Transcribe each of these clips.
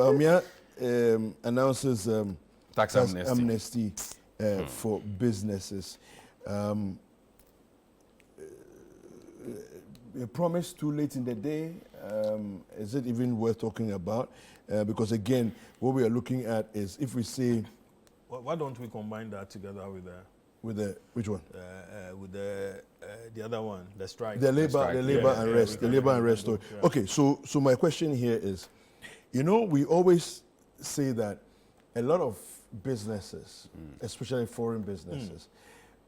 Bawumia announces tax amnesty for businesses. A promise too late in the day. Is it even worth talking about? Because again, what we are looking at is if we say, why don't we combine that together with the which one? With the other one, the strike. The labor unrest. The labor unrest story. Yeah. Okay, so my question here is, we always say that a lot of businesses, especially foreign businesses,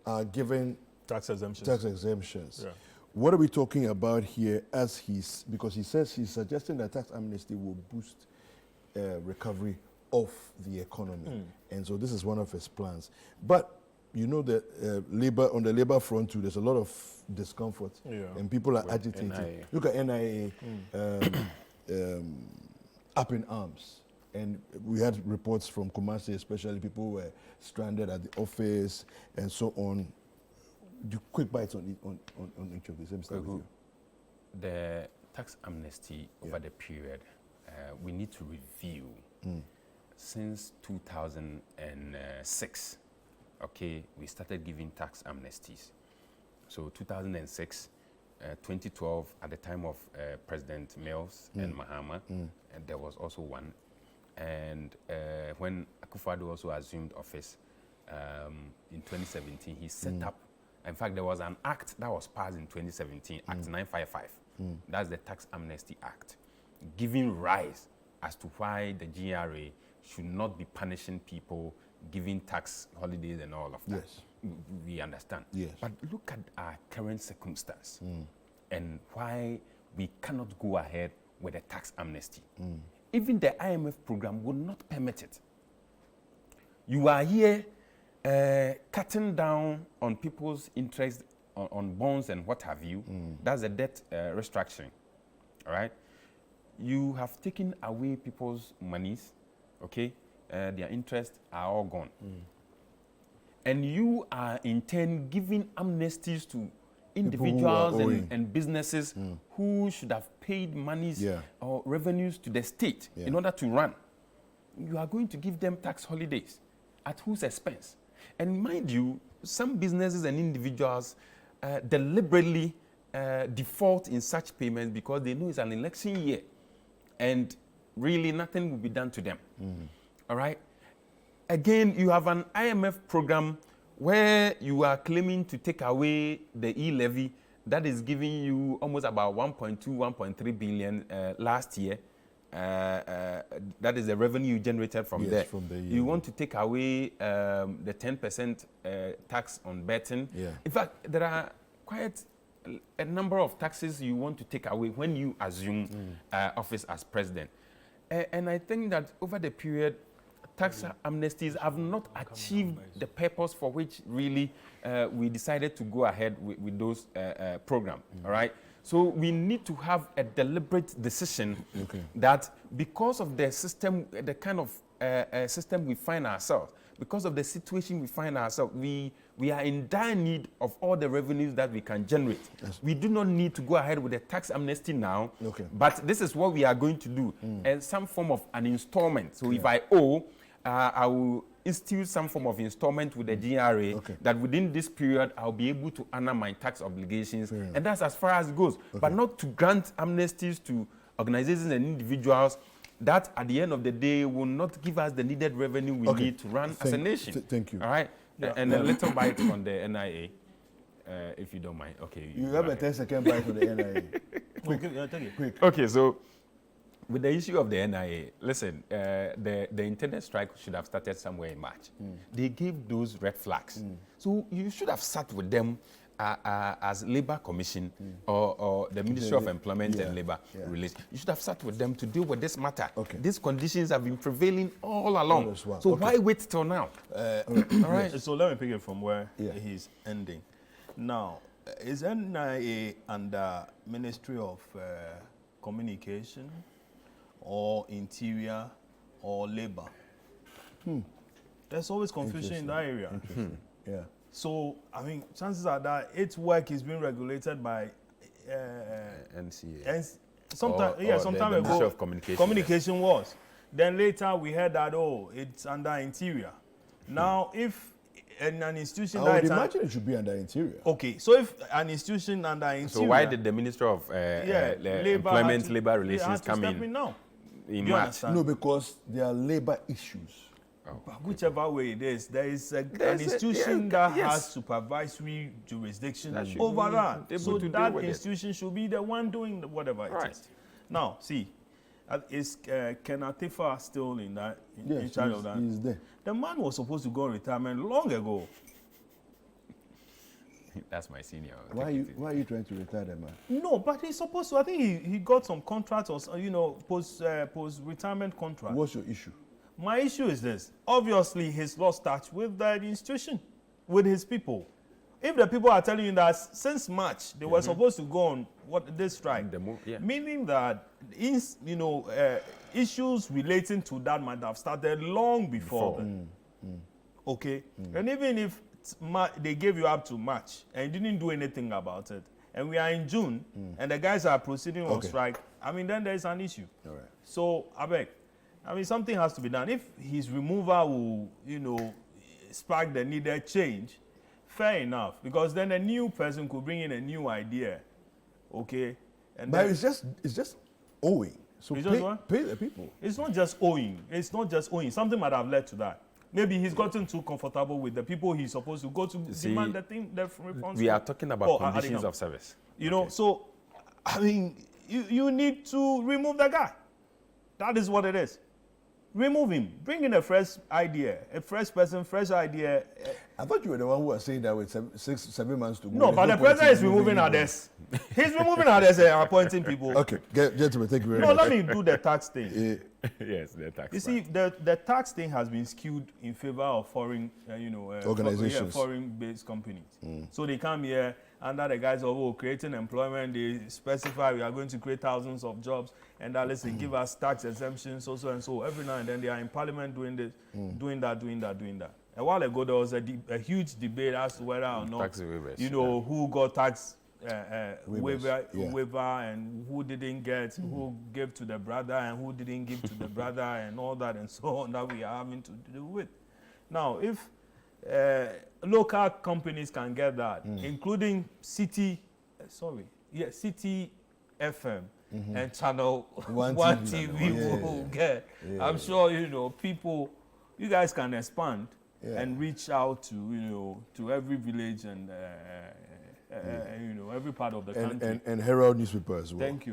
are given tax exemptions. Yeah. What are we talking about here? Because he says he's suggesting that tax amnesty will boost recovery of the economy, and so this is one of his plans. But that on the labor front too, there's a lot of discomfort, and people are agitated. NIA. Look at NIA up in arms, and we had reports from Kumasi, especially people were stranded at the office and so on. Do quick bites on each of these. Let me start with you. The tax amnesty over the period, we need to review. Since 2006, we started giving tax amnesties. So 2006, 2012, at the time of President Mills and Mahama, and there was also one. And when Akufo-Addo also assumed office in 2017, he set up. In fact, there was an act that was passed in 2017, Act 955. That's the Tax Amnesty Act, giving rise as to why the GRA should not be punishing people, giving tax holidays and all of that. Yes. We understand. Yes. But look at our current circumstance and why we cannot go ahead with a tax amnesty. Even the IMF program would not permit it. You are here cutting down on people's interest on bonds and what have you. That's a debt restructuring, all right? You have taken away people's monies, their interests are all gone. And you are in turn giving amnesties to individuals and businesses who should have paid monies or revenues to the state in order to run. You are going to give them tax holidays. At whose expense? And mind you, some businesses and individuals deliberately default in such payments because they know it's an election year and really nothing will be done to them. All right? Again, you have an IMF program where you are claiming to take away the e-levy that is giving you almost about 1.2, 1.3 billion last year. That is the revenue generated from there. You want to take away the 10% tax on betting. In fact, there are quite a number of taxes you want to take away when you assume office as president. And I think that over the period, tax amnesties have not achieved the purpose for which really we decided to go ahead with those programs. All right. So we need to have a deliberate decision that because of the system, the kind of system we find ourselves, because of the situation we find ourselves, we are in dire need of all the revenues that we can generate. Yes. We do not need to go ahead with a tax amnesty now, but this is what we are going to do, and some form of an installment. So if I owe, I will institute some form of installment with the GRA that within this period I'll be able to honor my tax obligations, and that's as far as it goes. But not to grant amnesties to organizations and individuals that at the end of the day will not give us the needed revenue we need to run as a nation. Thank you. All right? And a little bite on the NIA, if you don't mind. Okay. You have a 10-second bite on the NIA. Quick. Okay, so with the issue of the NIA, listen, the internet strike should have started somewhere in March. They gave those red flags. So you should have sat with them as Labour Commission or the Ministry of Employment and Labour Relations. You should have sat with them to deal with this matter. These conditions have been prevailing all along. So why wait till now? All right. So let me pick it from where he's ending. Now, is NIA under Ministry of Communication or Interior or Labour? There's always confusion in that area. So, I mean, chances are that its work is being regulated by NCA. Sometime ago, Ministry of Communication was. Then later we heard that, oh, it's under interior. Now, if an institution I would imagine it should be under interior. Okay, so if an institution under interior... So why did the Minister of Employment, Labour Relations come in now? In March? No, because there are labor issues. Oh, but whichever way it is, there is an institution that has supervisory jurisdiction over that. So that institution should be the one doing whatever it is. Now, see, is Ken Atifa still in that? In charge of that? He's there. The man was supposed to go on retirement long ago. That's my senior. Why are you trying to retire the man? No, but he's supposed to. I think he got some contracts or post retirement contract. What's your issue? My issue is this. Obviously, he's lost touch with the institution, with his people. If the people are telling you that since March they were supposed to go on this strike, meaning that issues relating to that might have started long before then. Okay, and even if they gave you up to March and you didn't do anything about it, and we are in June and the guys are proceeding on strike, I mean, then there's an issue. All right. So I mean, something has to be done. If his removal will, spark the needed change, fair enough, because then a new person could bring in a new idea, okay? And but it's just owing. So pay the people. It's not just owing. It's not just owing. Something might have led to that. Maybe he's gotten too comfortable with the people he's supposed to go to demand the response. We are talking about conditions of service. So, I mean, you need to remove the guy. That is what it is. Remove him. Bring in a fresh idea, a fresh person, fresh idea. I thought you were the one who was saying that with 7 months to go. No, but the president is removing others. He's removing others and appointing people. Okay, gentlemen, thank you very much. No, let me do the tax thing. Yes, the tax. You see, the tax thing has been skewed in favor of foreign, organizations, foreign-based companies. So they come here under the guise of creating employment. They specify we are going to create thousands of jobs, and that listen, give us tax exemptions, so and so. Every now and then they are in Parliament doing this, doing that. A while ago there was a huge debate as to whether or not tax waivers, who got tax waiver and who didn't get, who gave to the brother and who didn't give to the brother and all that and so on that we are having to do with. Now, if local companies can get that, including City FM and Channel One TV will get. I'm sure people. You guys can expand and reach out to every village and every part of the country. And Herald newspaper as well. Thank you.